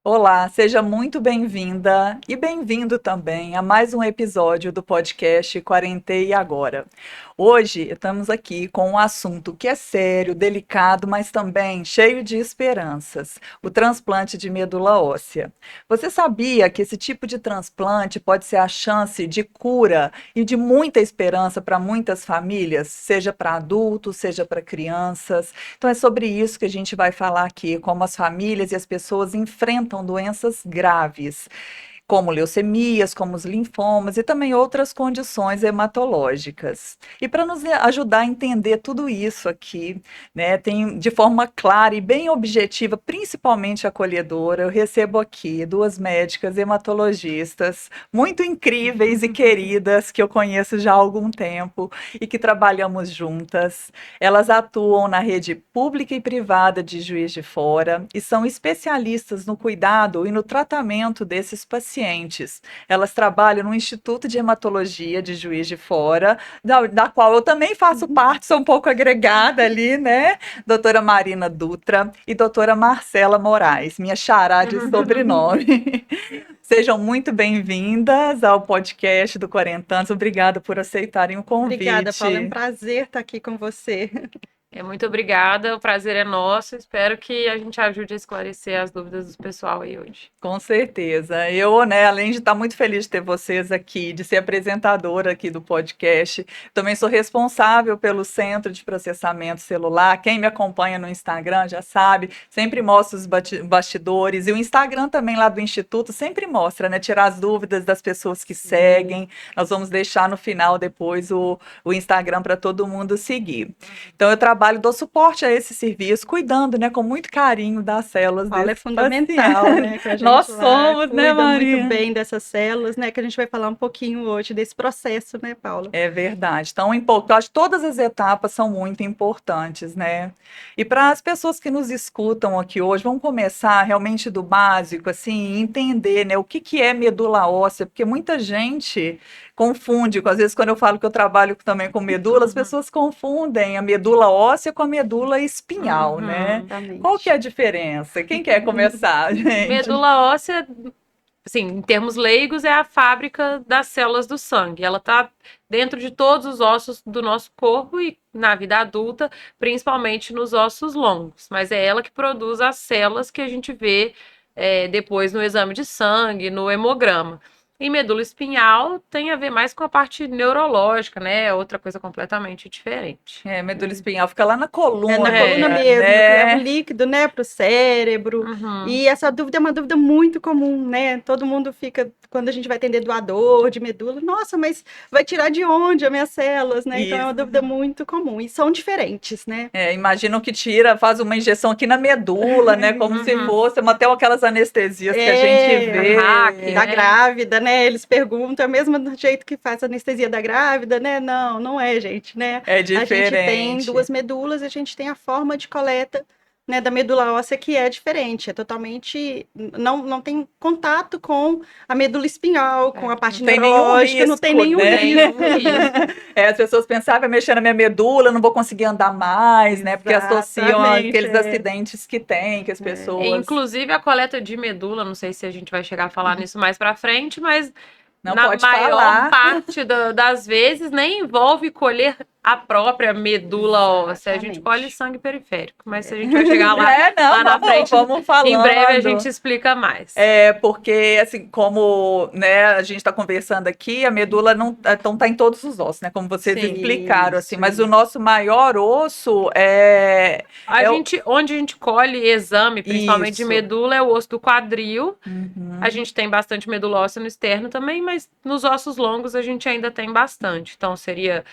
Olá, seja muito bem-vinda e bem-vindo também a mais um episódio do podcast Quarentei Agora. Hoje estamos aqui com um assunto que é sério, delicado, mas também cheio de esperanças: o transplante de medula óssea. Você sabia que esse tipo de transplante pode ser a chance de cura e de muita esperança para muitas famílias, seja para adultos, seja para crianças? Então é sobre isso que a gente vai falar aqui, como as famílias e as pessoas enfrentam doenças graves, como leucemias, como os linfomas e também outras condições hematológicas. E para nos ajudar a entender tudo isso aqui, né, tem de forma clara e bem objetiva, principalmente acolhedora, eu recebo aqui duas médicas hematologistas muito incríveis e queridas que eu conheço já há algum tempo e que trabalhamos juntas. Elas atuam na rede pública e privada de Juiz de Fora e são especialistas no cuidado e no tratamento desses pacientes. Elas trabalham no Instituto de Hematologia de Juiz de Fora, da qual eu também faço parte, sou um pouco agregada ali, né? Doutora Marina Dutra e doutora Marcela Moraes, minha xará de sobrenome. Sejam muito bem-vindas ao podcast do 40 anos. Obrigada por aceitarem o Obrigada, Paula. É um convite. prazer estar aqui com você. Muito obrigada, o prazer é nosso. Espero que a gente ajude a esclarecer as dúvidas do pessoal aí hoje. Com certeza. Eu, né, além de estar muito feliz de ter vocês aqui, de ser apresentadora aqui do podcast, também sou responsável pelo Centro de Processamento Celular. Quem me acompanha no Instagram já sabe, sempre mostro os bastidores. E o Instagram também lá do Instituto sempre mostra, né, tirar as dúvidas das pessoas que seguem. Nós vamos deixar no final depois o Instagram para todo mundo seguir. Então, eu trabalho, dou suporte a esse serviço, cuidando, né, com muito carinho das células Paula é desses fundamental, pacientes. né? Que a Nós gente lá somos, né, cuida muito Maria? bem dessas células, né? Que a gente vai falar um pouquinho hoje desse processo, né, Paula? É verdade. Então, acho que todas as etapas são muito importantes, né? E para as pessoas que nos escutam aqui hoje, vamos começar realmente do básico, assim, entender, né, o que que é medula óssea, porque muita gente confunde, às vezes quando eu falo que eu trabalho também com medula, as pessoas confundem a medula óssea com a medula espinhal, né? Qual que é a Exatamente. diferença? Quem quer começar, gente? Medula óssea, assim, em termos leigos, é a fábrica das células do sangue. Ela está dentro de todos os ossos do nosso corpo e na vida adulta, principalmente nos ossos longos. Mas é ela que produz as células que a gente vê depois no exame de sangue, no hemograma. E medula espinhal tem a ver mais com a parte neurológica, né? É outra coisa completamente diferente. É, medula espinhal fica lá na É na coluna coluna, mesmo, que leva o né? líquido, né, para o cérebro. Uhum. E essa dúvida é uma dúvida muito comum, né? Todo mundo fica, quando a gente vai atender doador de medula, nossa, mas vai tirar de onde as minhas células, né? Então é uma Isso. dúvida muito comum. E são diferentes, né? É, imaginam que tira, faz uma injeção aqui na medula, né? Como se Uhum. fosse até aquelas anestesias que a gente É, A hack, vê. da né? grávida, né? Eles perguntam, é o mesmo jeito que faz a anestesia da grávida, né? Não, não é, gente, né? É A gente tem diferente. duas medulas, a gente tem a forma de coleta, né, da medula óssea que é diferente, é totalmente, não tem contato com a medula espinhal, com a Não parte tem nenhum neurológica, não tem risco, nenhum né? risco. Nenhum risco. É, as pessoas pensavam, vai mexer na minha medula, não vou conseguir andar mais, né? Porque associam Exatamente, aqueles acidentes que tem, que as pessoas Inclusive a coleta de medula, não sei se a gente vai chegar a falar nisso mais para frente, mas não na pode maior falar. parte das vezes nem envolve colher a própria medula óssea. A gente colhe exatamente. sangue periférico, mas se a gente vai chegar É, não, lá na frente, vamos em breve a gente falando. explica mais. É porque, assim, como, né, a gente está conversando aqui, a medula não então tá em todos os ossos, né? Como vocês Sim. explicaram, assim, mas o Isso. nosso maior osso é Onde a gente colhe exame, principalmente de isso. medula, é o osso do quadril. A Uhum. gente tem bastante medula óssea no externo também, mas nos ossos longos a gente ainda tem bastante. Então seria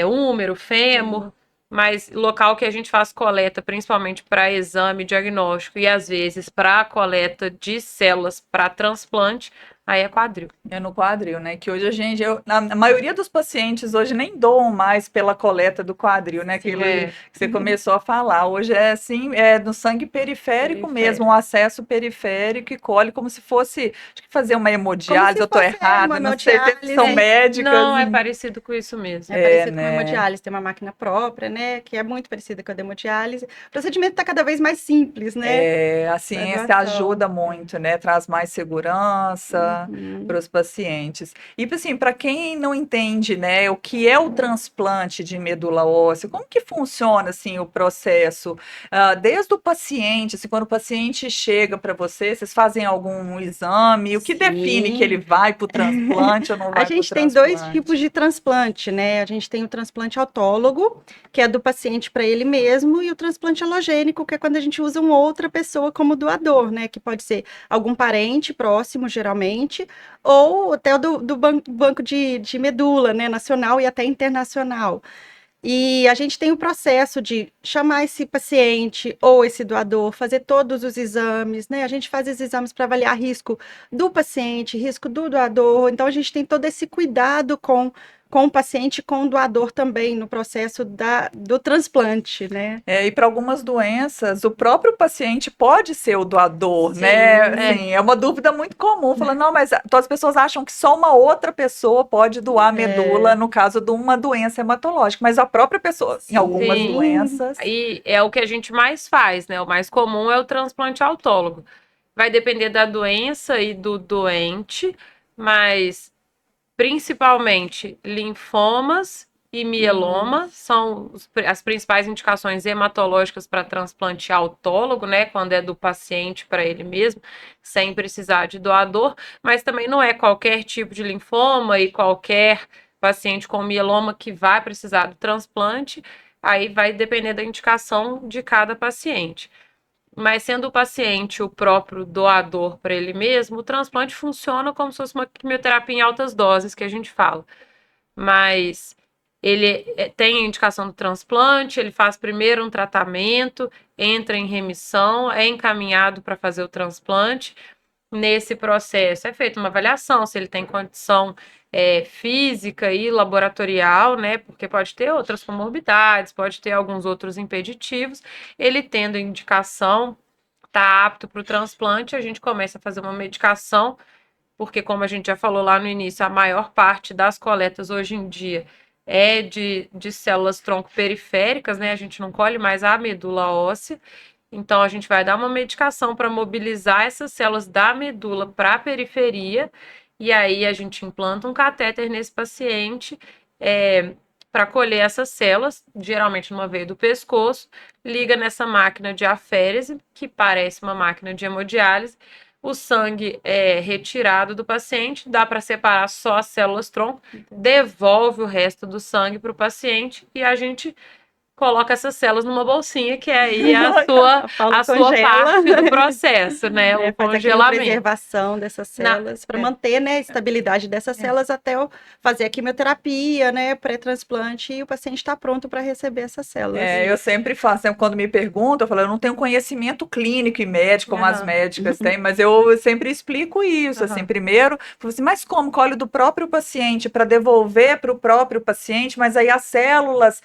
úmero, fêmur, mas local que a gente faz coleta, principalmente para exame diagnóstico e às vezes para coleta de células para transplante, aí é quadril. É no quadril, né? Que hoje a maioria dos pacientes hoje nem doam mais pela coleta do quadril, né? Aquilo É, que você começou a falar. Hoje é assim, é no sangue periférico mesmo, um acesso periférico e colhe como se fosse, acho que fazer uma Como hemodiálise, se eu tô fosse errada, uma não sei se são hemodiálise. médicas. não, é parecido com isso mesmo. É É, parecido com a né? hemodiálise, tem uma máquina própria, né? Que é muito parecida com a da hemodiálise. O procedimento está cada vez mais simples, né? É, a Para ciência doação. ajuda muito, né? Traz mais segurança para Uhum. os pacientes. E assim, para quem não entende, né, o que é o transplante de medula óssea, como que funciona assim o processo? Desde o paciente, assim, quando o paciente chega para você, vocês fazem algum exame? O que define que ele Sim. vai para o transplante ou não A vai para o gente tem dois transplante? tipos de transplante, né? A gente tem o transplante autólogo, que é do paciente para ele mesmo, e o transplante halogênico, que é quando a gente usa uma outra pessoa como doador, né? Que pode ser algum parente próximo, geralmente, ou até o do banco de medula, né? Nacional e até internacional. E a gente tem o processo de chamar esse paciente ou esse doador, fazer todos os exames, né? A gente faz os exames para avaliar risco do paciente, risco do doador. Então, a gente tem todo esse cuidado com o paciente e com o doador também no processo do transplante, né? E para algumas doenças, o próprio paciente pode ser o doador, né? É, Assim, é uma dúvida muito comum. Falando, não, mas todas as pessoas acham que só uma outra pessoa pode doar medula É, no caso de uma doença hematológica, mas a própria pessoa, em algumas sim. sim, doenças. E é o que a gente mais faz, né? O mais comum é o transplante autólogo. Vai depender da doença e do doente, mas principalmente linfomas e mieloma são as principais indicações hematológicas para transplante autólogo, né? Quando é do paciente para ele mesmo, sem precisar de doador, mas também não é qualquer tipo de linfoma e qualquer paciente com mieloma que vai precisar do transplante, aí vai depender da indicação de cada paciente. Mas sendo o paciente o próprio doador para ele mesmo, o transplante funciona como se fosse uma quimioterapia em altas doses, que a gente fala. Mas ele tem a indicação do transplante, ele faz primeiro um tratamento, entra em remissão, é encaminhado para fazer o transplante. Nesse processo é feita uma avaliação se ele tem condição física e laboratorial, né? Porque pode ter outras comorbidades, pode ter alguns outros impeditivos. Ele tendo indicação, está apto para o transplante, a gente começa a fazer uma medicação, porque, como a gente já falou lá no início, a maior parte das coletas hoje em dia é de células tronco periféricas, né? A gente não colhe mais a medula óssea. Então, a gente vai dar uma medicação para mobilizar essas células da medula para a periferia, e aí a gente implanta um catéter nesse paciente para colher essas células, geralmente numa veia do pescoço, liga nessa máquina de aférese, que parece uma máquina de hemodiálise, o sangue é retirado do paciente, dá para separar só as células tronco, devolve o resto do sangue para o paciente e a gente coloca essas células numa bolsinha, que é aí a Paula a sua congela. parte do processo, né? O Faz a congelamento. criopreservação dessas células para É. manter, né, a estabilidade dessas células até fazer a quimioterapia, né, pré-transplante, e o paciente está pronto para receber essas células. Eu sempre faço, sempre quando me perguntam, eu falo, eu não tenho conhecimento clínico e médico como as médicas têm, mas eu sempre explico isso, assim, primeiro, falo assim, mas como? Colhe do próprio paciente para devolver para o próprio paciente, mas aí as células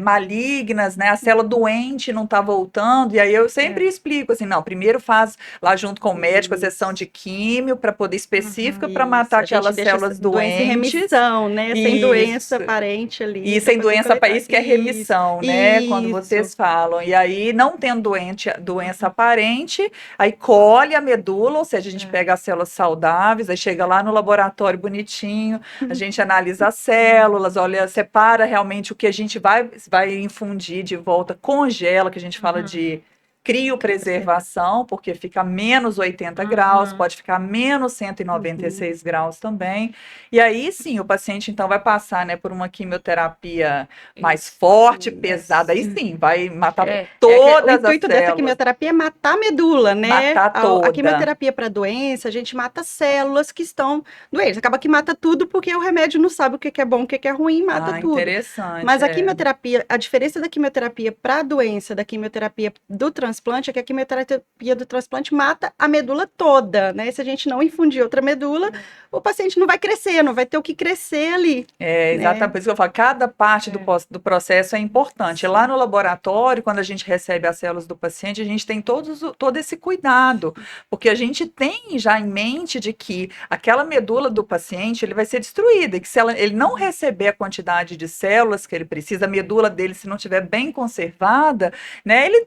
malignas, né, a célula doente não está voltando, e aí eu sempre explico, assim, não, primeiro faz lá junto com o médico a sessão de químio para poder específica para matar aquelas células doença em doentes. remissão, né, sem doença Isso. aparente ali. E sem doença país que é remissão, né? Quando Isso. vocês falam. E aí, não tendo doença aparente, aí colhe a medula, ou seja, a gente pega as células saudáveis, aí chega lá no laboratório bonitinho, a gente analisa as células, olha, separa realmente o que a gente vai infundir de volta, congela, que a gente fala de criopreservação, porque fica a menos 80 graus, pode ficar a menos 196 graus também. E aí sim, o paciente então vai passar, né, por uma quimioterapia mais forte, pesada, aí sim, vai matar todas o intuito as dessa células. quimioterapia é matar a medula, né? Matar toda. A quimioterapia para doença, a gente mata células que estão doentes. Acaba que mata tudo porque o remédio não sabe o que é bom, o que é ruim, mata tudo. Interessante. Mas a quimioterapia, a diferença da quimioterapia para a doença, da quimioterapia do transplante, transplante é que a quimioterapia do transplante mata a medula toda, né? Se a gente não infundir outra medula, o paciente não vai crescer, não vai ter o que crescer ali. Exatamente, por isso que eu falo, cada parte do processo é importante. Lá no laboratório, quando a gente recebe as células do paciente, a gente tem todo esse cuidado, porque a gente tem já em mente de que aquela medula do paciente, ele vai ser destruída, e que se ele não receber a quantidade de células que ele precisa, a medula dele, se não estiver bem conservada, né, ele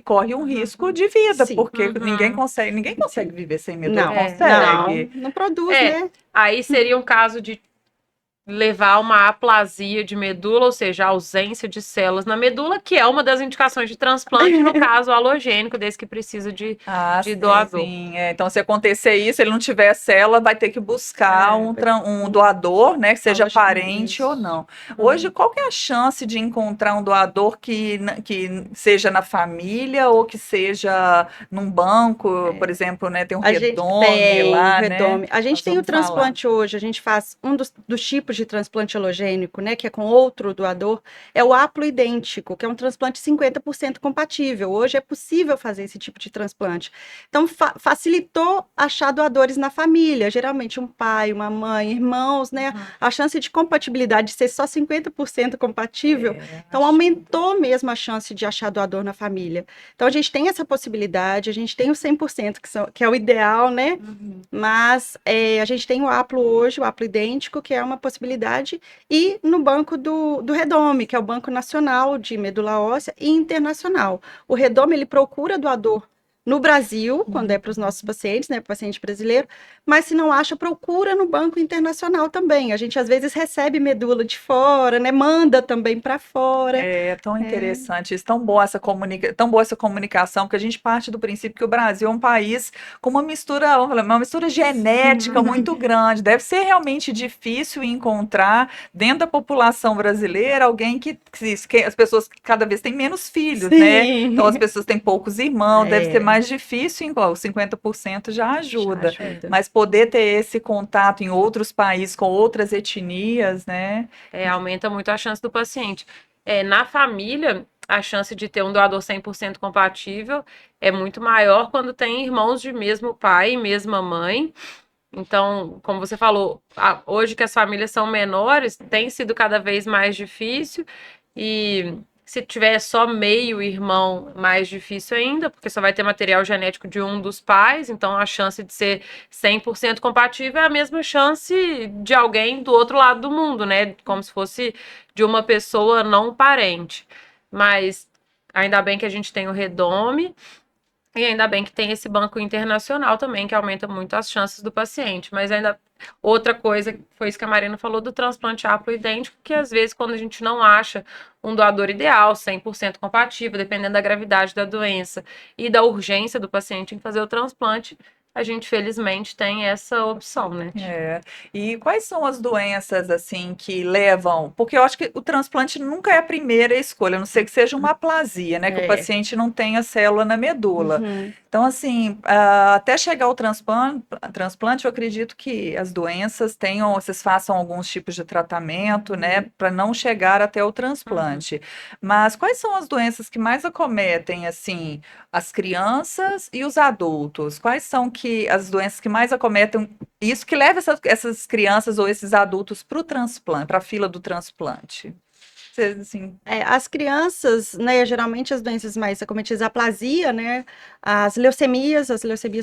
corre um risco de vida, Sim. porque ninguém consegue viver sem medula, Não, consegue. não produz, É. né? Aí seria um caso de levar a uma aplasia de medula, ou seja, a ausência de células na medula, que é uma das indicações de transplante, no caso halogênico, desse que precisa de doador. Sim. Então, se acontecer isso, ele não tiver célula, vai ter que buscar um doador, né, que seja Alogênico, parente isso. ou não. Hoje, qual que é a chance de encontrar um doador que seja na família ou que seja num banco, por exemplo, né, tem um Redome lá, Redome. né? A gente Nós tem o vamos falar. transplante hoje, a gente faz um dos tipos de transplante halogênico, né, que é com outro doador, é o haploidêntico, que é um transplante 50% compatível. Hoje é possível fazer esse tipo de transplante. Então, facilitou achar doadores na família, geralmente um pai, uma mãe, irmãos, né? A chance de compatibilidade de ser só 50% compatível, então aumentou mesmo a chance de achar doador na família. Então, a gente tem essa possibilidade, a gente tem o 100%, que é o ideal, né? Mas a gente tem o haplo hoje, o haplo idêntico, que é uma possibilidade, e no banco do Redome, que é o Banco Nacional de Medula Óssea e Internacional. O Redome, ele procura doador no Brasil, quando é para os nossos pacientes, né, para o paciente brasileiro, mas se não acha, procura no Banco Internacional também. A gente, às vezes, recebe medula de fora, né, manda também para fora. É tão interessante isso, tão boa essa comunicação, porque a gente parte do princípio que o Brasil é um país com uma mistura, vamos falar, uma mistura genética muito grande. Deve ser realmente difícil encontrar dentro da população brasileira alguém que as pessoas cada vez têm menos filhos, né? Então as pessoas têm poucos irmãos, deve ser mais difícil, igual 50% já ajuda. Mas poder ter esse contato em outros países com outras etnias, né? Aumenta muito a chance do paciente. Na família, a chance de ter um doador 100% compatível é muito maior quando tem irmãos de mesmo pai e mesma mãe. Então, como você falou, hoje que as famílias são menores, tem sido cada vez mais difícil, e se tiver só meio irmão, mais difícil ainda, porque só vai ter material genético de um dos pais, então a chance de ser 100% compatível é a mesma chance de alguém do outro lado do mundo, né? Como se fosse de uma pessoa não parente. Mas ainda bem que a gente tem o Redome, e ainda bem que tem esse banco internacional também, que aumenta muito as chances do paciente. Mas ainda outra coisa, foi isso que a Marina falou do transplante haploidêntico, que às vezes quando a gente não acha um doador ideal, 100% compatível, dependendo da gravidade da doença e da urgência do paciente em fazer o transplante, a gente felizmente tem essa opção, né? E quais são as doenças assim que levam? Porque eu acho que o transplante nunca é a primeira escolha, a não ser que seja uma aplasia, né? Que o paciente não tenha célula na medula. Então, assim, até chegar ao transplante, eu acredito que as doenças vocês façam alguns tipos de tratamento, né? Para não chegar até o transplante. Mas quais são as doenças que mais acometem, assim, as crianças e os adultos? Quais são as doenças que mais acometem, isso que leva essas crianças ou esses adultos para o transplante, para a fila do transplante? Assim. As crianças, né, geralmente as doenças mais acometidas, a aplasia, né, as leucemias,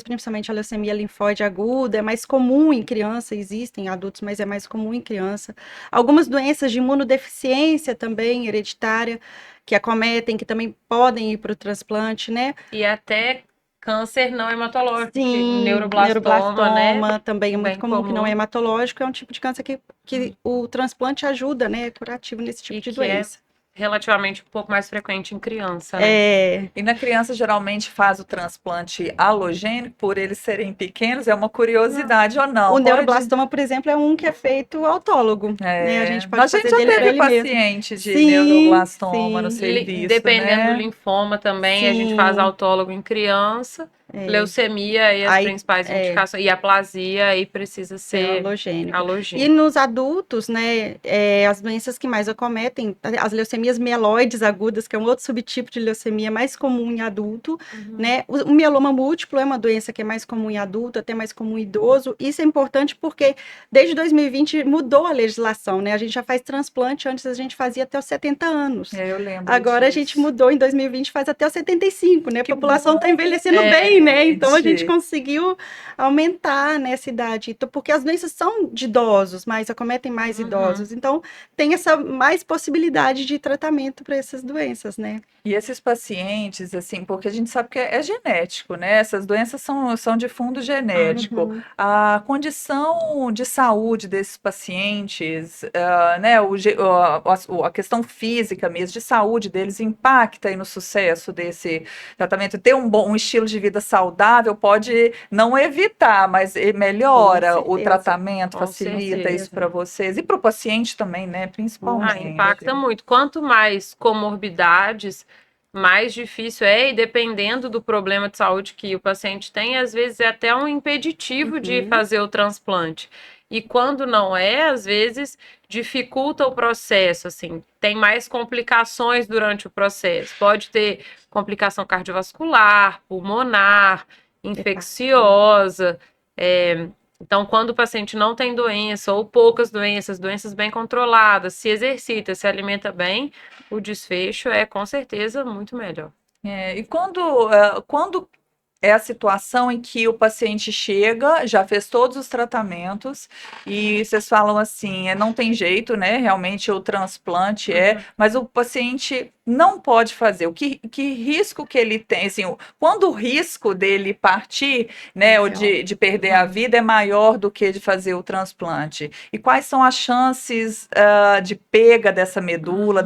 principalmente a leucemia linfóide aguda, é mais comum em criança, existem em adultos, mas é mais comum em criança. Algumas doenças de imunodeficiência também, hereditária, que acometem, que também podem ir para o transplante, né? E até câncer não hematológico, Sim, neuroblastoma, né? Também é muito Bem comum, que não é hematológico, é um tipo de câncer que o transplante ajuda, né? É curativo nesse tipo de doença. Relativamente um pouco mais frequente em criança, né? E na criança geralmente faz o transplante halogênico, por eles serem pequenos, é uma curiosidade ou não? O neuroblastoma, por exemplo, é um que é feito autólogo, né? A gente pode fazer já dele teve paciente de neuroblastoma no serviço, dependendo né? do linfoma também, a gente faz autólogo em criança. Leucemia e as principais indicações, e aplasia, aí precisa ser halogênico. E nos adultos, né, as doenças que mais acometem, as leucemias leucemias mieloides agudas, que é um outro subtipo de leucemia mais comum em adulto, né? O mieloma múltiplo é uma doença que é mais comum em adulto, até mais comum em idoso. Isso é importante porque desde 2020 mudou a legislação, né? A gente já faz transplante, antes a gente fazia até os 70 anos. Eu lembro Agora disso. a gente mudou em 2020, faz até os 75, né? A Que população está bom, envelhecendo bem, né? Então a gente gente. conseguiu aumentar nessa idade. Então, porque as doenças são de idosos, mas acometem mais idosos. Então, tem essa mais possibilidade de tratamento para essas doenças, né? E esses pacientes, assim, porque a gente sabe que é genético, né? Essas doenças são de fundo genético. A condição de saúde desses pacientes, né? A questão física mesmo, de saúde deles, impacta aí no sucesso desse tratamento. Ter um estilo de vida saudável pode não evitar, mas melhora o tratamento, Com facilita certeza. isso para vocês. E para o paciente também, né? Principalmente. Impacta muito. Quanto mais comorbidades, mais difícil é, e dependendo do problema de saúde que o paciente tem, às vezes é até um impeditivo de fazer o transplante. E quando não é, às vezes dificulta o processo, assim, tem mais complicações durante o processo. Pode ter complicação cardiovascular, pulmonar, infecciosa. Então, quando o paciente não tem doença ou poucas doenças, doenças bem controladas, se exercita, se alimenta bem, o desfecho é com certeza muito melhor. E quando é a situação em que o paciente chega, já fez todos os tratamentos e vocês falam assim, não tem jeito, né? Realmente o transplante mas o paciente não pode fazer. Que risco que ele tem? Assim, quando o risco dele partir, né, ou de perder a vida é maior do que de fazer o transplante? E quais são as chances de pega dessa medula,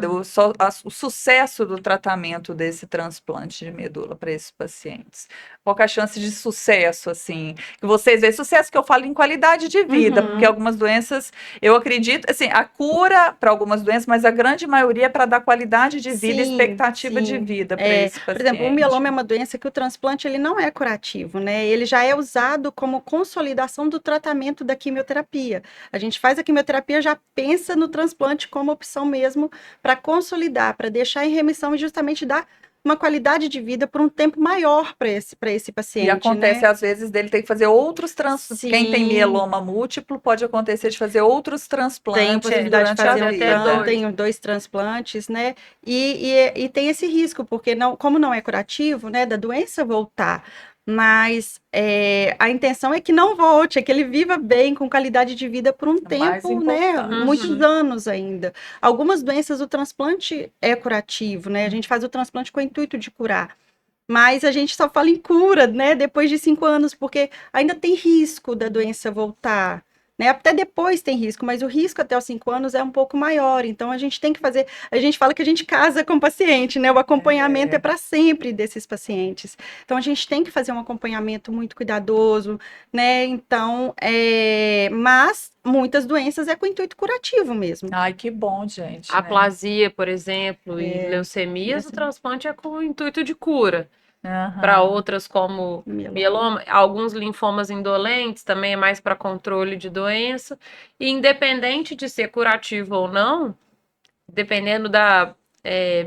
o sucesso do tratamento desse transplante de medula para esses pacientes? Qual que é a chance de sucesso, assim? Que vocês veem, sucesso que eu falo em qualidade de vida, porque algumas doenças, eu acredito, assim, a cura para algumas doenças, mas a grande maioria é para dar qualidade de vida e expectativa de vida para esse paciente. Por exemplo, o mieloma é uma doença que o transplante ele não é curativo, né? Ele já é usado como consolidação do tratamento da quimioterapia. A gente faz a quimioterapia, já pensa no transplante como opção mesmo para consolidar, para deixar em remissão e justamente dar uma qualidade de vida por um tempo maior para esse paciente. E acontece, às vezes, dele ter que fazer outros transplantes. Quem tem mieloma múltiplo pode acontecer de fazer outros transplantes. Tem possibilidade de fazer a vida. tem 2 transplantes, né? E tem esse risco, porque como não é curativo, né, da doença voltar. Mas a intenção é que não volte, é que ele viva bem, com qualidade de vida por um tempo, né? Muitos anos ainda. Algumas doenças o transplante é curativo, né? A gente faz o transplante com o intuito de curar. Mas a gente só fala em cura, né? Depois de 5 anos, porque ainda tem risco da doença voltar. Né? Até depois tem risco, mas o risco até os 5 anos é um pouco maior. Então, a gente tem que fazer... A gente fala que a gente casa com o paciente, né? O acompanhamento é para sempre desses pacientes. Então, a gente tem que fazer um acompanhamento muito cuidadoso, né? Então, mas muitas doenças é com intuito curativo mesmo. Ai, que bom, gente. Aplasia, por exemplo, e leucemias, o transplante é com o intuito de cura. Para outras como mieloma, alguns linfomas indolentes também é mais para controle de doença. E independente de ser curativo ou não, dependendo da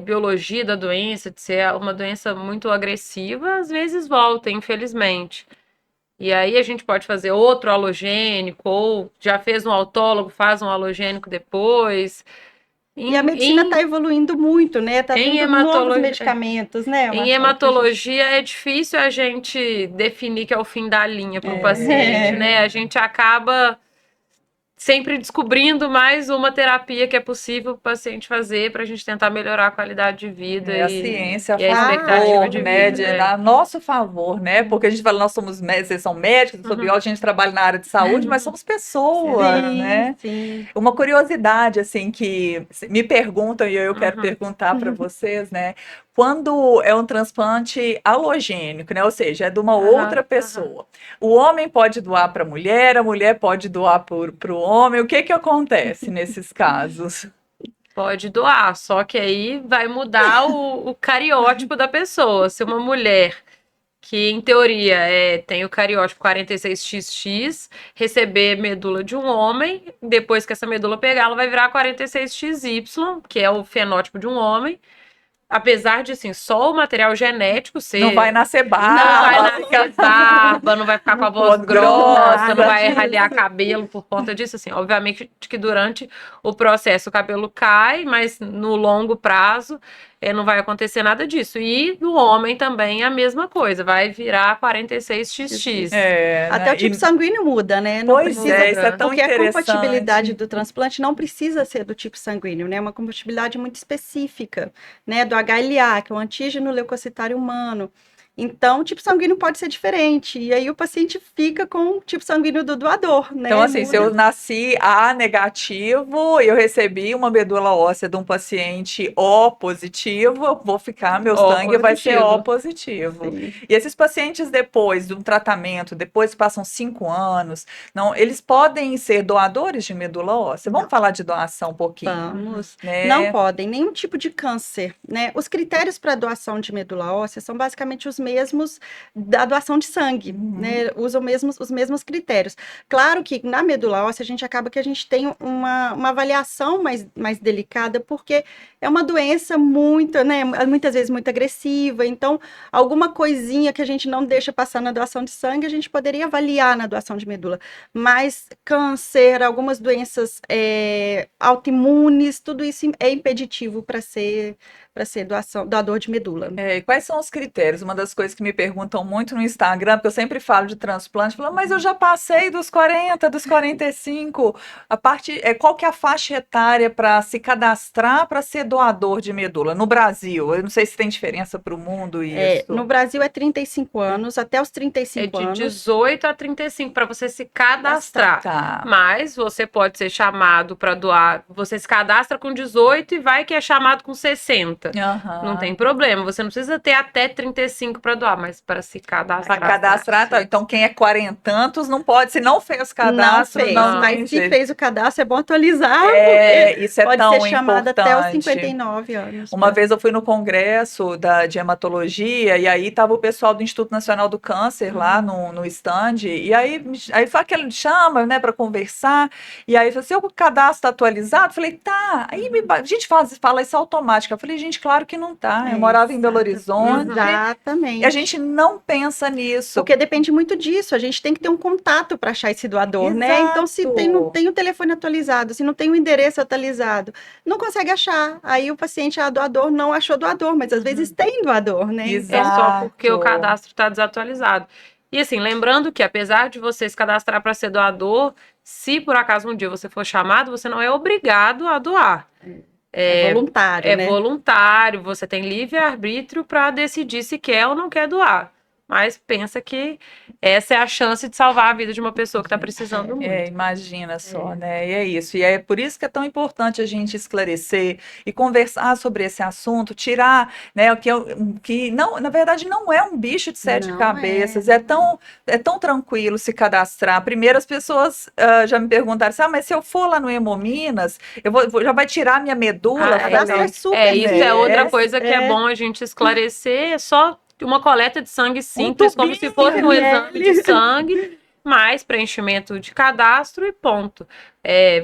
biologia da doença, de ser uma doença muito agressiva, às vezes volta, infelizmente. E aí a gente pode fazer outro halogênico, ou já fez um autólogo, faz um halogênico depois. E a medicina está evoluindo muito, né? Está tendo novos medicamentos, né? Em hematologia é difícil a gente definir que é o fim da linha para o paciente, né? A gente acaba sempre descobrindo mais uma terapia que é possível o paciente fazer para a gente tentar melhorar a qualidade de vida a ciência e a expectativa de vida. A nosso favor, né? Porque a gente fala, nós somos médicos, vocês são médicos, eu sou bióloga, a gente trabalha na área de saúde, mas somos pessoas, né? Sim. Uma curiosidade, assim, que me perguntam e eu quero perguntar para vocês, né? Quando é um transplante halogênico, né? Ou seja, é de uma outra pessoa. O homem pode doar para a mulher pode doar para o homem. O que acontece nesses casos? Pode doar, só que aí vai mudar o cariótipo da pessoa. Se uma mulher que em teoria tem o cariótipo 46XX, receber medula de um homem, depois que essa medula pegar, ela vai virar 46XY, que é o fenótipo de um homem. Apesar de, assim, só o material genético ser... Não vai nascer Não barba. vai nascer barba, não vai ficar com a voz Voz grossa, grossa, não vai disso. ralhar cabelo por conta disso, assim. Obviamente que durante o processo o cabelo cai, mas no longo prazo não vai acontecer nada disso. E no homem também a mesma coisa, vai virar 46XX. Até Né? o tipo sanguíneo muda, né? Não Pois precisa, é, isso é tão porque a interessante. compatibilidade do transplante não precisa ser do tipo sanguíneo, né? É uma compatibilidade muito específica, né? Do HLA, que é o antígeno leucocitário humano. Então, o tipo sanguíneo pode ser diferente, e aí o paciente fica com o tipo sanguíneo do doador, né? Então, assim, se eu Muda. nasci A negativo e eu recebi uma medula óssea de um paciente O positivo, eu vou ficar, meu O sangue vai ser positivo. O positivo. Sim. E esses pacientes, depois de um tratamento, depois passam 5 anos, não, eles podem ser doadores de medula óssea? Vamos falar de doação um pouquinho. Vamos. Né? Não podem, nenhum tipo de câncer, né? Os critérios para doação de medula óssea são basicamente os mesmos da doação de sangue, né? Usam os mesmos critérios. Claro que na medula óssea a gente acaba que a gente tem uma avaliação mais delicada, porque é uma doença muito, né? Muitas vezes muito agressiva, então alguma coisinha que a gente não deixa passar na doação de sangue, a gente poderia avaliar na doação de medula. Mas câncer, algumas doenças autoimunes, tudo isso é impeditivo para ser doador de medula. E quais são os critérios? Uma das coisas que me perguntam muito no Instagram, porque eu sempre falo de transplante, falam, mas eu já passei dos 40, dos 45. Qual que é a faixa etária para se cadastrar para ser doador de medula no Brasil? Eu não sei se tem diferença para o mundo isso. No Brasil é 35 anos, até os É 35 de anos. 18 a 35 para você se cadastrar. Tá. Mas você pode ser chamado para doar. Você se cadastra com 18 e vai que é chamado com 60. Aham. Não tem problema. Você não precisa ter até 35 para doar, mas para se cadastrar. Para cadastrar, tá. Então quem é 40 e tantos não pode, se não fez cadastro, não fez, não mas tem se jeito. fez o cadastro é bom atualizar, Isso é pode tão ser chamado até os importante. 59 anos. Uma vez eu fui no congresso de hematologia e aí tava o pessoal do Instituto Nacional do Câncer lá no stand, e aí foi aquele chama, né, para conversar, e aí falou assim, o cadastro tá atualizado? Falei, tá. Aí a gente fala isso automático. Eu falei, gente, claro que não tá. Eu morava em Belo Horizonte. Exatamente. E a gente não pensa nisso. Porque depende muito disso, a gente tem que ter um contato para achar esse doador, né? Então, se não tem o telefone atualizado, se não tem o endereço atualizado, não consegue achar. Aí o paciente, doador, não achou doador, mas às vezes tem doador, né? Exato. É só porque o cadastro está desatualizado. E assim, lembrando que apesar de você se cadastrar para ser doador, se por acaso um dia você for chamado, você não é obrigado a doar. É voluntário, né? É voluntário, você tem livre-arbítrio para decidir se quer ou não quer doar. Mas pensa que essa é a chance de salvar a vida de uma pessoa que está precisando muito. Imagina só, né? E é isso. E é por isso que é tão importante a gente esclarecer e conversar sobre esse assunto, tirar, né, que não, na verdade não é um bicho de 7 cabeças. É tão tranquilo se cadastrar. Primeiro as pessoas já me perguntaram assim, mas se eu for lá no Hemominas, já vai tirar minha medula? Isso é outra coisa que é bom a gente esclarecer, é só uma coleta de sangue simples, como se fosse um exame de sangue, mais preenchimento de cadastro e ponto.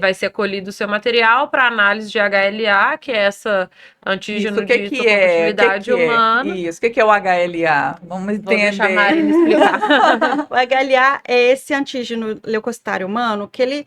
Vai ser colhido o seu material para análise de HLA, que é essa antígeno de compatibilidade humana. Isso, o que é o HLA? Vamos entender. Vou deixar a Marina explicar. O HLA é esse antígeno leucocitário humano, que ele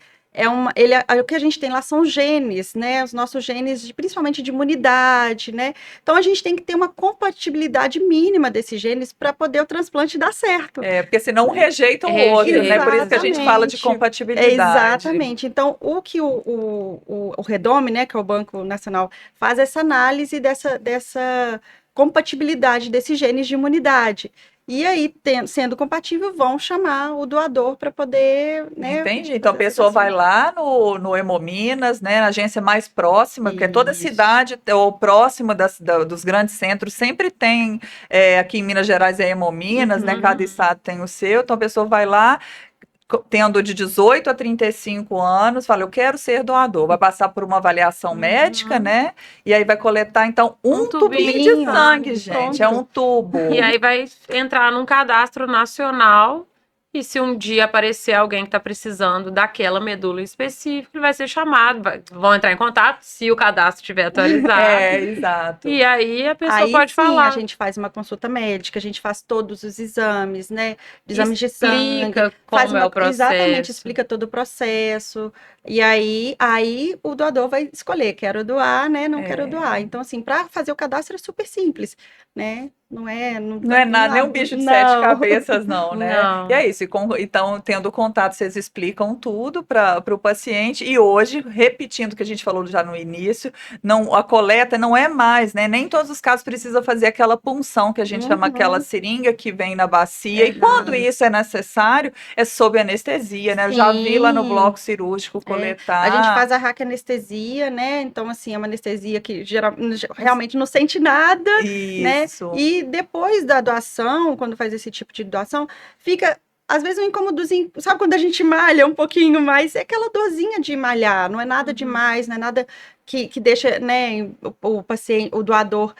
o que a gente tem lá são genes, né? Os nossos genes, principalmente de imunidade, né? Então a gente tem que ter uma compatibilidade mínima desses genes para poder o transplante dar certo. Porque senão um rejeita o outro, né? Por isso que a gente fala de compatibilidade. Exatamente. Então, o que o Redome, né, que é o Banco Nacional, faz essa análise dessa compatibilidade desses genes de imunidade. E aí, sendo compatível, vão chamar o doador para poder, né? Entendi. Então a pessoa vai lá no Hemominas, né, na agência mais próxima, porque toda cidade ou próxima dos grandes centros sempre tem, aqui em Minas Gerais é Hemominas, né? Cada estado tem o seu. Então a pessoa vai lá, tendo de 18 a 35 anos, fala, eu quero ser doador. Vai passar por uma avaliação médica, né? E aí vai coletar, então, um tubinho de tubinho, sangue, gente. É um tubo. E aí vai entrar num cadastro nacional. E se um dia aparecer alguém que está precisando daquela medula específica, ele vai ser chamado, vão entrar em contato se o cadastro estiver atualizado. Exato. E aí a pessoa Aí pode sim, falar. a gente faz uma consulta médica, a gente faz todos os exames, né? Exames de sangue. Explica Faz como é o processo. Exatamente, explica todo o processo. E aí o doador vai escolher, quero doar, né? Não quero doar. Então, assim, para fazer o cadastro é super simples, né? Não é nada, nem um bicho de não. 7 cabeças, não, né? Não. E é isso. Então, tendo contato, vocês explicam tudo para o paciente. E hoje, repetindo o que a gente falou já no início, a coleta não é mais, né? Nem todos os casos precisa fazer aquela punção que a gente chama aquela seringa que vem na bacia. E quando isso é necessário, é sob anestesia, né? Eu já vi lá no Sim. bloco cirúrgico coletar. A gente faz a raquianestesia, né? Então, assim, é uma anestesia que realmente não sente nada, né? Isso. E depois da doação, quando faz esse tipo de doação, fica, às vezes, um incômodozinho. Sabe quando a gente malha um pouquinho mais? É aquela dorzinha de malhar, não é nada demais, não é nada que deixa, né, o paciente, o doador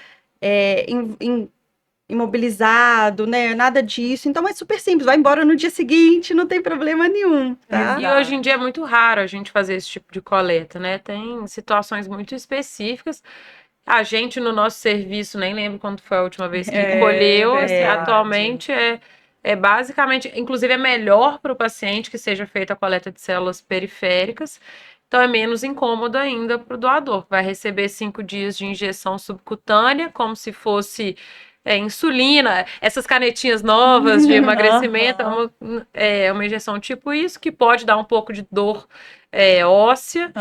imobilizado, né? Nada disso. Então é super simples, vai embora no dia seguinte, não tem problema nenhum, tá? E hoje em dia é muito raro a gente fazer esse tipo de coleta, né? Tem situações muito específicas. A gente, no nosso serviço, nem lembro quando foi a última vez que colheu, assim, atualmente é basicamente, inclusive é melhor para o paciente que seja feita a coleta de células periféricas, então é menos incômodo ainda para o doador. Vai receber 5 dias de injeção subcutânea, como se fosse insulina, essas canetinhas novas de emagrecimento, é uma injeção tipo isso, que pode dar um pouco de dor óssea,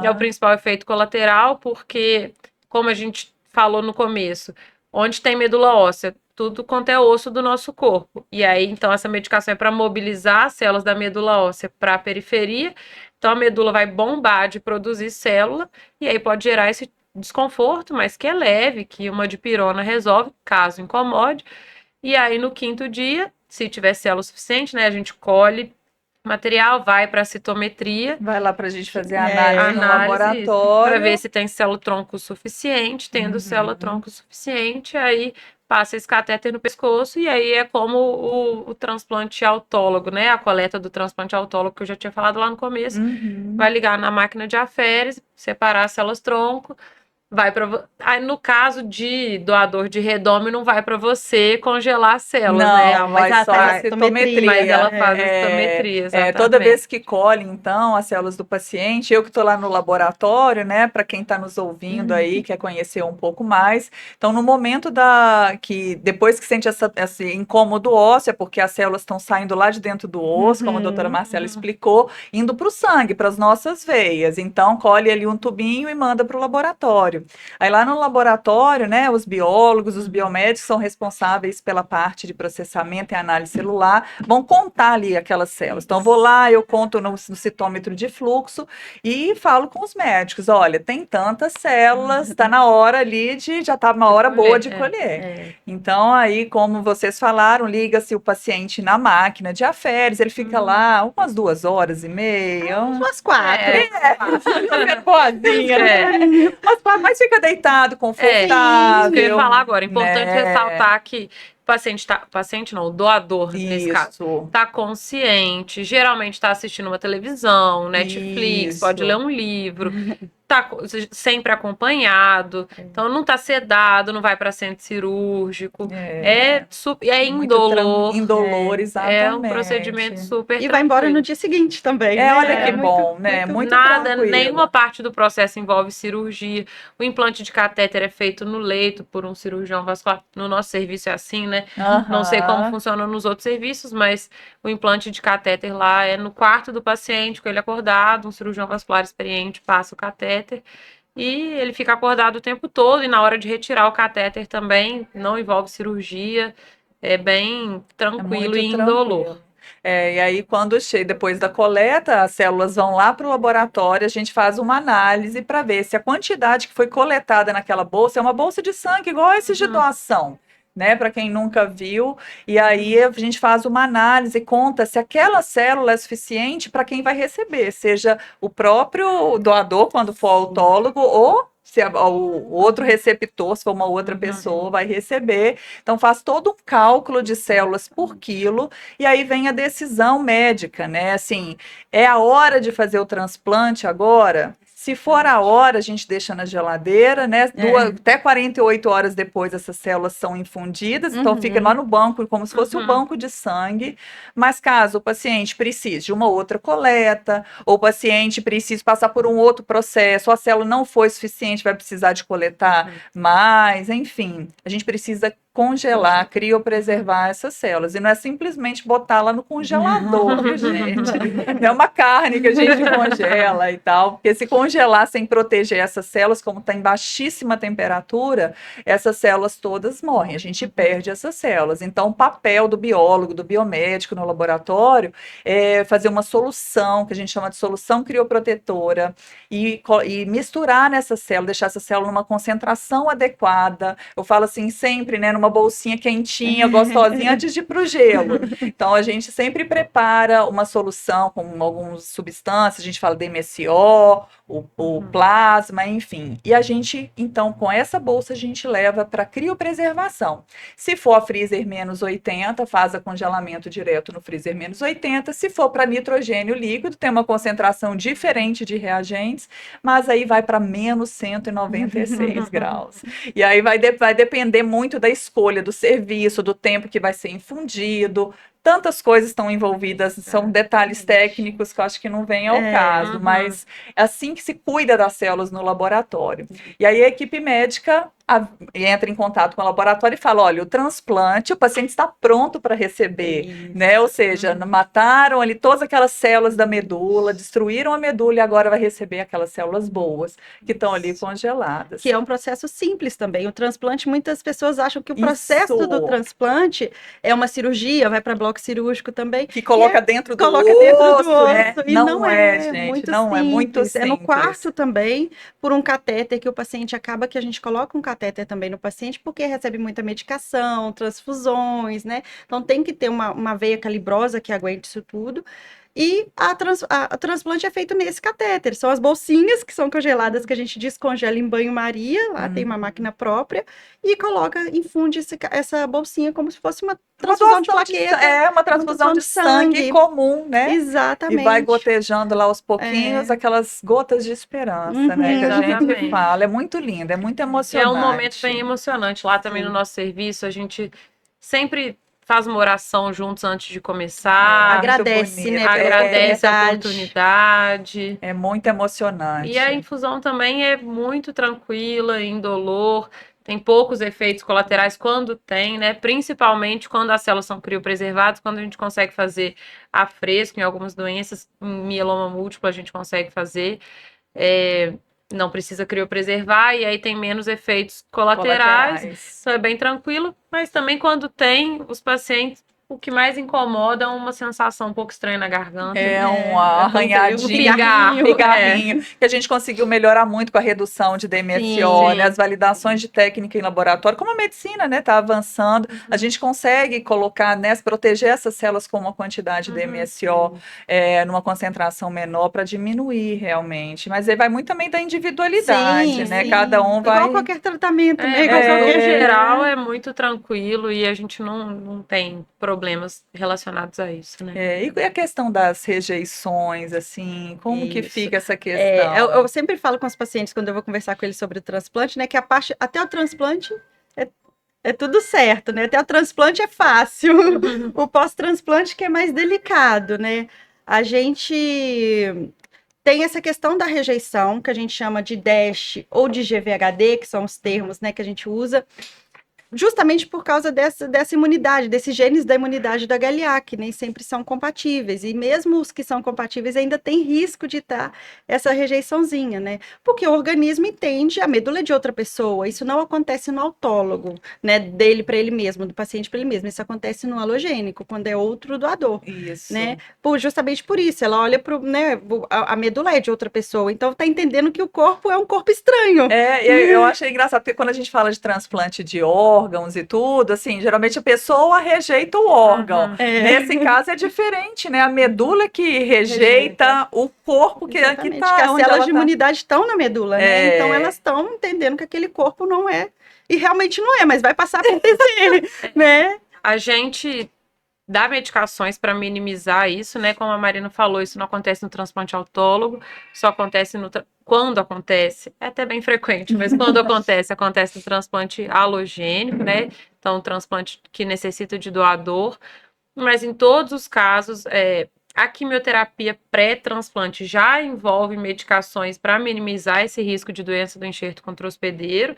é o principal efeito colateral, porque, como a gente falou no começo, onde tem medula óssea, tudo quanto é osso do nosso corpo. E aí, então, essa medicação é para mobilizar as células da medula óssea para a periferia. Então, a medula vai bombar de produzir célula, e aí pode gerar esse desconforto, mas que é leve, que uma dipirona resolve, caso incomode. E aí, no 5º dia, se tiver célula suficiente, né, a gente colhe material, vai para a citometria. Vai lá para a gente fazer a análise no laboratório. Para ver se tem célula-tronco suficiente. Tendo célula-tronco suficiente, aí passa esse catéter no pescoço e aí é como o transplante autólogo, né? A coleta do transplante autólogo que eu já tinha falado lá no começo. Vai ligar na máquina de aférese, separar as células-tronco. Vai para aí no caso de doador de redome não vai para você congelar as células, né? Não, mas só a citometria. Mas ela faz a citometria, exatamente. Toda vez que colhe, então, as células do paciente, eu que estou lá no laboratório, né? Para quem está nos ouvindo aí, quer conhecer um pouco mais. Então, no momento depois que sente esse incômodo ósseo, porque as células estão saindo lá de dentro do osso, como a doutora Marcela explicou, indo para o sangue, para as nossas veias. Então, colhe ali um tubinho e manda para o laboratório. Aí lá no laboratório, né, os biólogos, os biomédicos são responsáveis pela parte de processamento e análise celular, vão contar ali aquelas células. Então, eu vou lá, eu conto no citômetro de fluxo e falo com os médicos, olha, tem tantas células, está na hora ali já está uma hora boa de colher. Então, aí, como vocês falaram, liga-se o paciente na máquina de aférese, ele fica lá umas 2h30. Umas 4. Boazinha, né? Mas fica deitado, confortável. Isso que eu ia falar agora. Importante né? ressaltar que o doador, nesse caso, está consciente, geralmente está assistindo uma televisão, Netflix, pode ler um livro, está sempre acompanhado, então não está sedado, não vai para centro cirúrgico, é indolor. Indolor, exatamente. É um procedimento super tranquilo. Vai embora no dia seguinte também. né? Olha que bom, né? Muito nada, tranquilo. nenhuma parte do processo envolve cirurgia. O implante de catéter é feito no leito por um cirurgião vascular. No nosso serviço é assim, né? Não sei como funciona nos outros serviços, mas o implante de catéter lá é no quarto do paciente, com ele acordado, um cirurgião vascular experiente passa o catéter e ele fica acordado o tempo todo, e na hora de retirar o catéter também não envolve cirurgia, é bem tranquilo e indolor. E aí, depois da coleta, as células vão lá para o laboratório, a gente faz uma análise para ver se a quantidade que foi coletada naquela bolsa é uma bolsa de sangue igual esses de doação. né, para quem nunca viu, e aí a gente faz uma análise, conta se aquela célula é suficiente para quem vai receber, seja o próprio doador, quando for autólogo, ou se o outro receptor, se for uma outra pessoa, vai receber. Então, faz todo um cálculo de células por quilo, e aí vem a decisão médica, né? Assim, é a hora de fazer o transplante agora? Se for a hora, a gente deixa na geladeira, né? Até 48 horas depois, essas células são infundidas, então fica lá no banco, como se fosse um banco de sangue. Mas caso o paciente precise de uma outra coleta, ou o paciente precise passar por um outro processo, ou a célula não foi suficiente, vai precisar de coletar mais, enfim, a gente precisa congelar, criopreservar essas células. E não é simplesmente botá-la no congelador, viu, gente? Não é uma carne que a gente congela e tal, porque se congelar sem proteger essas células, como está em baixíssima temperatura, essas células todas morrem, a gente perde essas células. Então, o papel do biólogo, do biomédico no laboratório é fazer uma solução, que a gente chama de solução crioprotetora, e misturar nessa célula, deixar essa célula numa concentração adequada. Eu falo assim sempre, né, numa bolsinha quentinha, gostosinha, antes de ir para o gelo. Então, a gente sempre prepara uma solução com algumas substâncias, a gente fala DMSO, o plasma, enfim. E a gente, então, com essa bolsa, a gente leva para criopreservação. Se for a freezer menos 80, faz a congelamento direto no freezer menos 80. Se for para nitrogênio líquido, tem uma concentração diferente de reagentes, mas aí vai para menos 196 graus. E aí vai depender muito da escolha do serviço, do tempo que vai ser infundido. Tantas coisas estão envolvidas, são detalhes técnicos que eu acho que não vem ao caso, mas é assim que se cuida das células no laboratório. E aí a equipe médica entra em contato com o laboratório e fala, olha, o transplante, o paciente está pronto para receber, né? Ou seja, mataram ali todas aquelas células da medula, destruíram a medula e agora vai receber aquelas células boas que estão ali congeladas. Que é um processo simples também. O transplante, muitas pessoas acham que o processo do transplante é uma cirurgia, vai para bloco cirúrgico também. Que coloca dentro do osso. Né? E não é, gente, muito não simples. É muito simples. É no quarto também, por um catéter que o paciente acaba que a gente coloca um catéter também no paciente, porque recebe muita medicação, transfusões, né? Então tem que ter uma veia calibrosa que aguente isso tudo. E a transplante é feito nesse catéter. São as bolsinhas que são congeladas, que a gente descongela em banho-maria, lá tem uma máquina própria, e infunde essa bolsinha como se fosse uma transfusão de plaqueta. Uma transfusão de sangue comum, né? Exatamente. E vai gotejando lá aos pouquinhos aquelas gotas de esperança, né? Que a gente fala. É muito lindo, é muito emocionante. É um momento bem emocionante. Lá também no nosso serviço, a gente sempre faz uma oração juntos antes de começar. Agradece, né? Agradece a oportunidade. É muito emocionante. E a infusão também é muito tranquila, indolor. Tem poucos efeitos colaterais quando tem, né? Principalmente quando as células são criopreservadas, quando a gente consegue fazer a fresco em algumas doenças, em mieloma múltiplo a gente consegue fazer. Não precisa criopreservar e aí tem menos efeitos colaterais. Então é bem tranquilo, mas também quando tem, os pacientes, o que mais incomoda é uma sensação um pouco estranha na garganta. Um arranhadinho, pigarrinho, que a gente conseguiu melhorar muito com a redução de DMSO, né? As validações de técnica em laboratório, como a medicina, né, tá avançando, a gente consegue colocar, né, proteger essas células com uma quantidade de DMSO numa concentração menor para diminuir realmente. Mas aí vai muito também da individualidade, né? Cada um vai... Igual qualquer tratamento, né? Em geral é muito tranquilo e a gente não tem problemas relacionados a isso, né? E a questão das rejeições, assim, como que fica essa questão? Eu sempre falo com os pacientes, quando eu vou conversar com eles sobre o transplante, né, que até o transplante é tudo certo, né? Até o transplante é fácil. O pós-transplante que é mais delicado, né? A gente tem essa questão da rejeição, que a gente chama de DASH ou de GVHD, que são os termos, né, que a gente usa, justamente por causa dessa imunidade, desses genes da imunidade da HLA, que nem sempre são compatíveis, e mesmo os que são compatíveis ainda tem risco de estar essa rejeiçãozinha, né? Porque o organismo entende a medula de outra pessoa, isso não acontece no autólogo, né, dele para ele mesmo, do paciente para ele mesmo, isso acontece no alogênico, quando é outro doador, né? Justamente por isso, ela olha para né, a medula é de outra pessoa, então tá entendendo que o corpo é um corpo estranho. Eu achei engraçado, porque quando a gente fala de transplante de órgão, órgãos e tudo, assim, geralmente a pessoa rejeita o órgão. Nesse caso é diferente, né? A medula que rejeita o corpo que Exatamente, tá que as onde células ela de tá. imunidade estão na medula, né? Então elas estão entendendo que aquele corpo não é, e realmente não é, mas vai passar por ser, né? A gente dá medicações para minimizar isso, né? Como a Marina falou, isso não acontece no transplante autólogo, só acontece quando acontece, é até bem frequente, mas quando acontece no transplante halogênico, né? Então, um transplante que necessita de doador, mas em todos os casos, a quimioterapia pré-transplante já envolve medicações para minimizar esse risco de doença do enxerto contra-hospedeiro,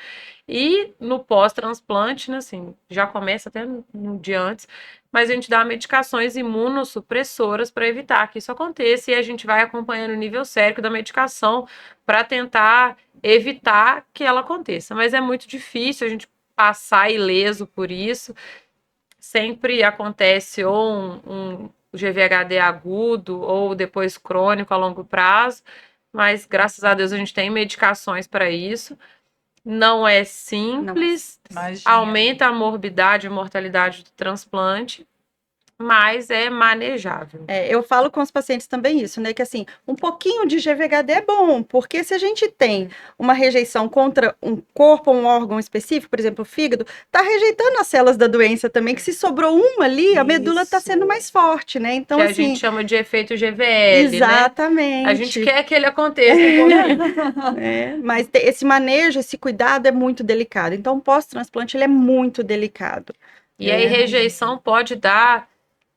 e no pós-transplante, né, assim, já começa até no dia antes, mas a gente dá medicações imunossupressoras para evitar que isso aconteça, e a gente vai acompanhando o nível sérico da medicação para tentar evitar que ela aconteça. Mas é muito difícil a gente passar ileso por isso. Sempre acontece ou um GVHD agudo ou depois crônico a longo prazo, mas graças a Deus a gente tem medicações para isso. Não é simples, aumenta a morbidade e mortalidade do transplante, mas é manejável. Eu falo com os pacientes também isso, né? Que assim, um pouquinho de GVHD é bom, porque se a gente tem uma rejeição contra um corpo ou um órgão específico, por exemplo, o fígado, tá rejeitando as células da doença também, que se sobrou uma ali, a medula tá sendo mais forte, né? Então, que assim, a gente chama de efeito GVL, exatamente. Né? A gente quer que ele aconteça. Mas esse manejo, esse cuidado é muito delicado. Então, o pós-transplante, ele é muito delicado. E aí, rejeição pode dar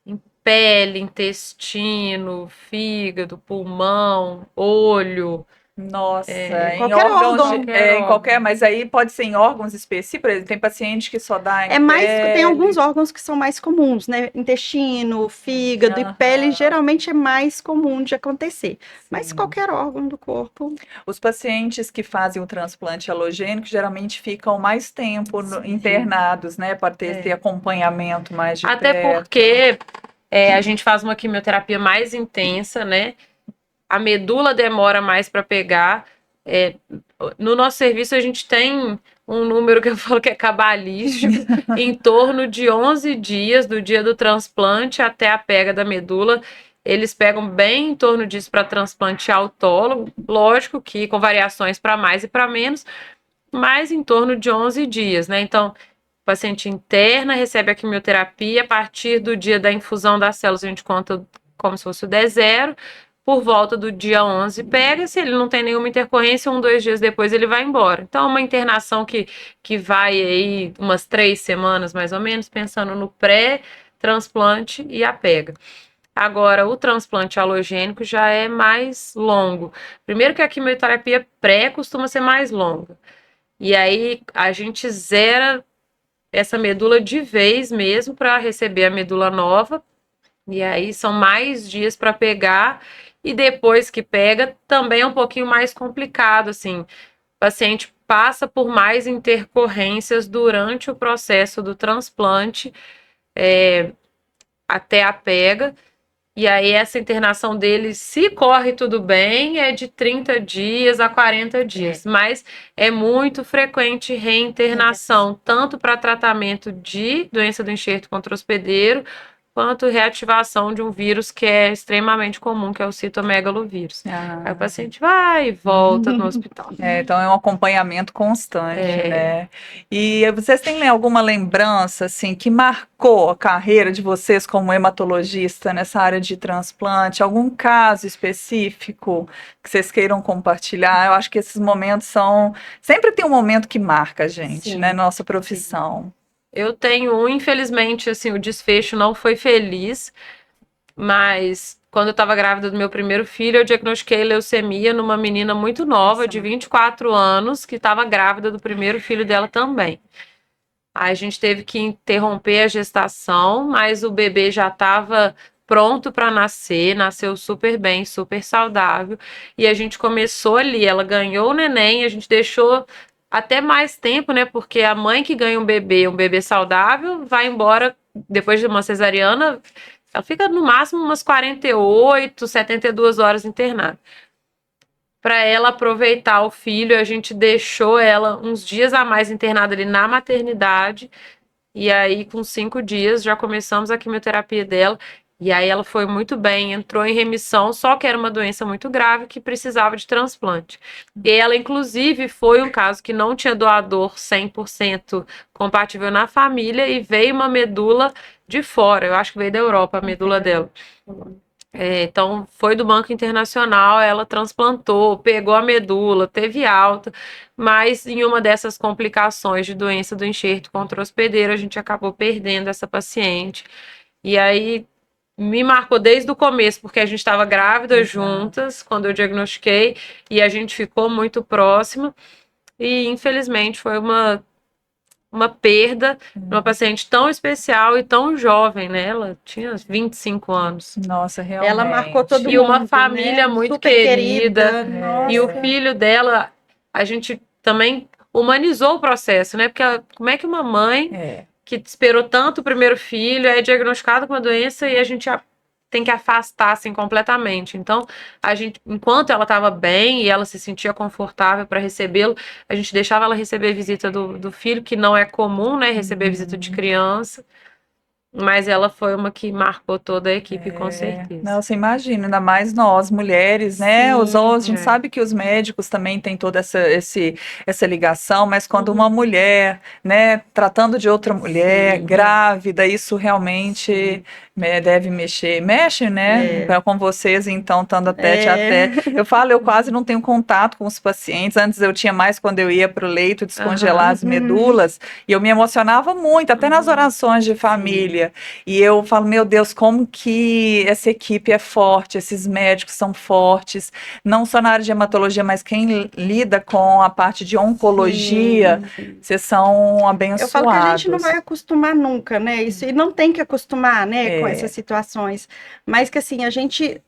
em pele, intestino, fígado, pulmão, olho. Nossa, em qualquer órgãos, órgão. em qualquer, mas aí pode ser em órgãos específicos, por exemplo, tem paciente que só dá em pele. Tem alguns órgãos que são mais comuns, né? Intestino, fígado e pele, geralmente é mais comum de acontecer. Sim. Mas qualquer órgão do corpo. Os pacientes que fazem o transplante halogênico geralmente ficam mais tempo internados, né? Para ter esse acompanhamento mais de Até perto. porque a gente faz uma quimioterapia mais intensa, né? A medula demora mais para pegar. No nosso serviço, a gente tem um número que eu falo que é cabalístico, em torno de 11 dias, do dia do transplante até a pega da medula. Eles pegam bem em torno disso para transplante autólogo, lógico que com variações para mais e para menos, mas em torno de 11 dias, né? Então, o paciente interna, recebe a quimioterapia, a partir do dia da infusão das células, a gente conta como se fosse o D0, por volta do dia 11 pega, se ele não tem nenhuma intercorrência, 2 dias depois ele vai embora. Então, é uma internação que vai aí umas 3 semanas, mais ou menos, pensando no pré-transplante e a pega. Agora, o transplante halogênico já é mais longo. Primeiro que a quimioterapia pré costuma ser mais longa. E aí, a gente zera essa medula de vez mesmo para receber a medula nova. E aí, são mais dias para pegar. E depois que pega, também é um pouquinho mais complicado, assim. O paciente passa por mais intercorrências durante o processo do transplante até a pega. E aí essa internação dele, se corre tudo bem, é de 30 dias a 40 dias. Mas é muito frequente reinternação, tanto para tratamento de doença do enxerto contra-hospedeiro, quanto reativação de um vírus que é extremamente comum, que é o citomegalovírus. Aí o paciente vai e volta no hospital. Então é um acompanhamento constante, né? E vocês têm alguma lembrança, assim, que marcou a carreira de vocês como hematologista nessa área de transplante? Algum caso específico que vocês queiram compartilhar? Eu acho que esses momentos sempre tem um momento que marca a gente, né? Nossa profissão. Eu tenho, infelizmente, assim, o desfecho não foi feliz, mas quando eu estava grávida do meu primeiro filho, eu diagnostiquei leucemia numa menina muito nova, de 24 anos, que estava grávida do primeiro filho dela também. Aí a gente teve que interromper a gestação, mas o bebê já estava pronto para nascer, nasceu super bem, super saudável, e a gente começou ali, ela ganhou o neném, a gente deixou até mais tempo, né? Porque a mãe que ganha um bebê saudável, vai embora depois de uma cesariana, ela fica no máximo umas 48, 72 horas internada. para ela aproveitar o filho. A gente deixou ela uns dias a mais internada ali na maternidade. E aí, com 5 dias, já começamos a quimioterapia dela. E aí ela foi muito bem, entrou em remissão, só que era uma doença muito grave que precisava de transplante. E ela, inclusive, foi um caso que não tinha doador 100% compatível na família e veio uma medula de fora. Eu acho que veio da Europa a medula dela. Então, foi do Banco Internacional, ela transplantou, pegou a medula, teve alta, mas em uma dessas complicações de doença do enxerto contra o hospedeiro, a gente acabou perdendo essa paciente. E aí me marcou desde o começo, porque a gente estava grávida juntas quando eu diagnostiquei e a gente ficou muito próxima. E infelizmente foi uma perda de uma paciente tão especial e tão jovem, né? Ela tinha 25 anos. Nossa, realmente. Ela marcou todo mundo, E uma família né? muito Super querida. Nossa. E o filho dela, a gente também humanizou o processo, né? Porque como é que uma mãe que esperou tanto o primeiro filho é diagnosticada com uma doença e a gente tem que afastar assim completamente. Então, a gente, enquanto ela estava bem e ela se sentia confortável para recebê-lo, a gente deixava ela receber visita do filho, que não é comum, né? Receber visita de criança. Mas ela foi uma que marcou toda a equipe, com certeza. Não, você imagina, ainda mais nós, mulheres, né? Sim, A gente sabe que os médicos também têm toda essa ligação, mas quando uma mulher, né, tratando de outra mulher, grávida, isso realmente deve mexer. Mexe, né? Com vocês, então, estando tete a tete. Eu falo, eu quase não tenho contato com os pacientes. Antes eu tinha mais quando eu ia para o leito descongelar as medulas, e eu me emocionava muito, até nas orações de família. E eu falo, meu Deus, como que essa equipe é forte, esses médicos são fortes, não só na área de hematologia, mas quem lida com a parte de oncologia, vocês são abençoados. Eu falo que a gente não vai acostumar nunca, né? Isso, e não tem que acostumar, né, com essas situações. Mas que assim, a gente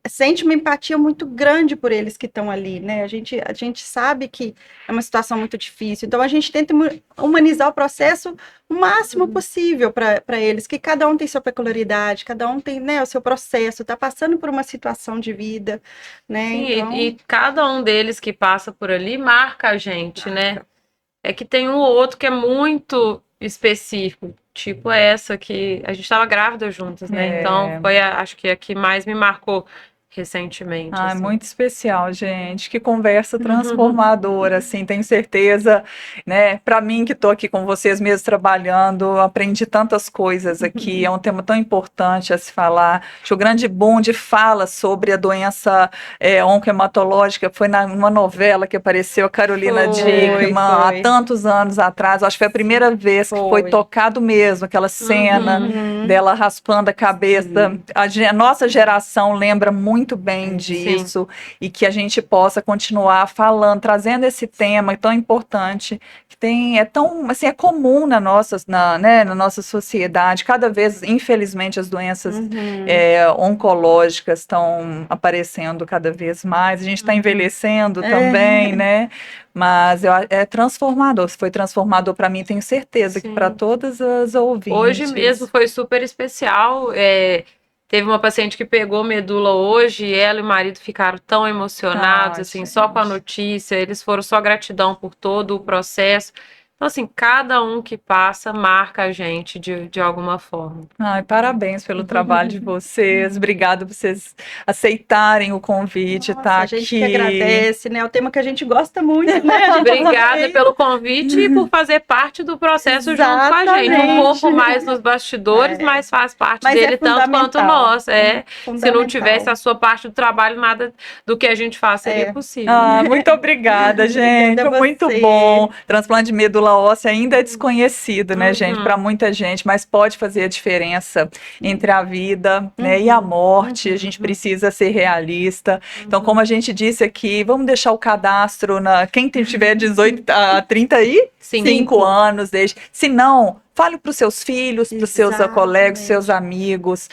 sente uma empatia muito grande por eles que estão ali, né? A gente sabe que é uma situação muito difícil, então a gente tenta humanizar o processo o máximo possível para eles, que cada um tem sua peculiaridade, cada um tem, né, o seu processo, está passando por uma situação de vida, né? Sim, então... e cada um deles que passa por ali marca a gente, né? É que tem um ou outro que é muito específico, tipo essa que a gente estava grávida juntas, né? Então foi, acho que a que mais me marcou recentemente. Ah, assim. muito especial, gente. Que conversa transformadora, assim, tenho certeza, né? Para mim que estou aqui com vocês mesmo trabalhando, aprendi tantas coisas aqui. É um tema tão importante a se falar. Acho que o grande boom de fala sobre a doença oncohematológica foi numa novela que apareceu, a Carolina Dickmann, há tantos anos atrás. Acho que foi a primeira vez que foi tocado mesmo, aquela cena dela raspando a cabeça. A nossa geração lembra muito bem disso, e que a gente possa continuar falando, trazendo esse tema tão importante, que é tão, assim, é comum na nossa sociedade. Cada vez, infelizmente, as doenças oncológicas estão aparecendo cada vez mais. A gente está envelhecendo também, né? Mas é transformador. Se foi transformador para mim, tenho certeza que para todas as ouvintes. Hoje mesmo foi super especial. Teve uma paciente que pegou medula hoje e ela e o marido ficaram tão emocionados, assim, gente, só com a notícia. Eles foram só gratidão por todo o processo. Então, assim, cada um que passa marca a gente de alguma forma. Ai, parabéns pelo trabalho de vocês. Obrigada por vocês aceitarem o convite, tá aqui. A gente que agradece, né? É o tema que a gente gosta muito, né? Obrigada pelo convite e por fazer parte do processo junto com a gente. Um pouco mais nos bastidores, mas faz parte dele tanto quanto nós. Se não tivesse a sua parte do trabalho, nada do que a gente faz seria possível. Muito obrigada, gente. Foi muito bom. Transplante de medula óssea ainda é desconhecido, né, gente? Para muita gente, mas pode fazer a diferença entre a vida, né, e a morte. A gente precisa ser realista. Então, como a gente disse aqui, vamos deixar o cadastro quem tiver 18 a 35 anos, se não, fale para os seus filhos, para os seus colegas, seus amigos,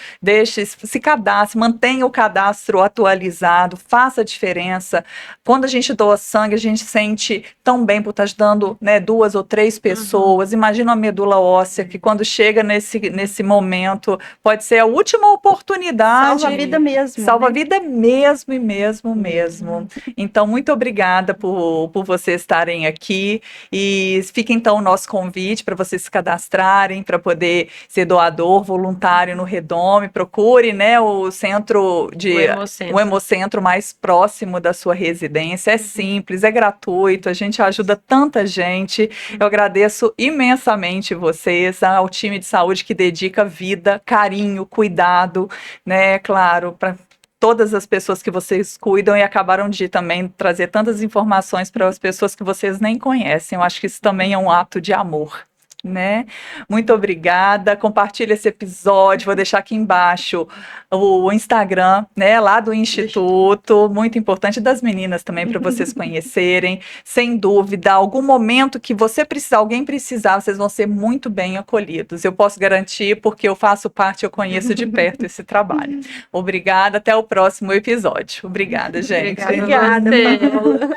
se cadastre, mantenha o cadastro atualizado, faça a diferença. Quando a gente doa sangue, a gente sente tão bem por estar ajudando, né, 2 ou 3 pessoas. Imagina uma medula óssea que quando chega nesse momento, pode ser a última oportunidade. Salva a vida mesmo. Salva a vida mesmo, e mesmo. Então, muito obrigada por vocês estarem aqui. E fica então o nosso convite para vocês se cadastrarem, para poder ser doador voluntário no Redome. Procure, né, o centro o Hemocentro mais próximo da sua residência. É simples, é gratuito, a gente ajuda tanta gente. Eu agradeço imensamente vocês, ao time de saúde que dedica vida, carinho, cuidado, né, claro, para todas as pessoas que vocês cuidam, e acabaram de também trazer tantas informações para as pessoas que vocês nem conhecem. Eu acho que isso também é um ato de amor, né? Muito obrigada. Compartilhe esse episódio. Vou deixar aqui embaixo o Instagram, né, lá do Instituto, muito importante, das meninas também, para vocês conhecerem. Sem dúvida, algum momento que você precisar, alguém precisar, vocês vão ser muito bem acolhidos. Eu posso garantir, porque eu faço parte, eu conheço de perto esse trabalho. Obrigada, até o próximo episódio. Obrigada, gente. Obrigada, Paula.